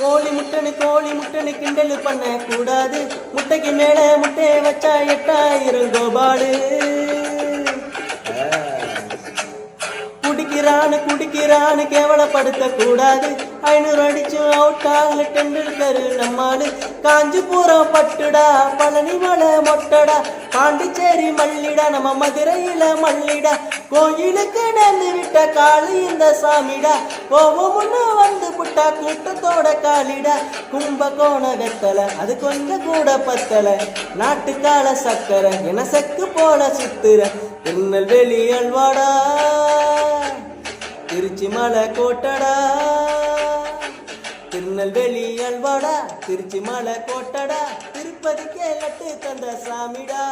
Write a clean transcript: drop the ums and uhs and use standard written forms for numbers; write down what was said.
கோழி முட்டைன்னு கிண்டல் பண்ண கூடாது. முட்டைக்கு மேல முட்டையை வச்சா 8000 கோபாலு. குடிக்கிறான்னு கேவலப்படுத்த கூடாது. 500 அடிச்சும் அவுட் ஆகல டெண்டுல்கர் நம்மாலு. காஞ்சிபுரம் பட்டுடா, பழனி மலை மொட்டடா, பாண்டிச்சேரி மல்லிடா, நம்ம மதுரையில மல்லிடா. கோயிலுக்கு நேர்ந்து விட்ட காளி இந்த சாமிடா. கோபமுன்னு வந்து புட்டா கூட்டத்தோட காலிடா. கும்பகோண வெத்தலை அது கொஞ்சம் கூட பத்தல. நாட்டுக்கால சக்கரை என செக்கு போல சுத்துற. திருநெல்வேலி அல்வாடா, திருச்சி மலை கோட்டடா. திருநெல்வேலி அல்வாடா, திருச்சி மலை கோட்டடா. திருப்பதிக்கே லட்டு தந்த சாமிடா.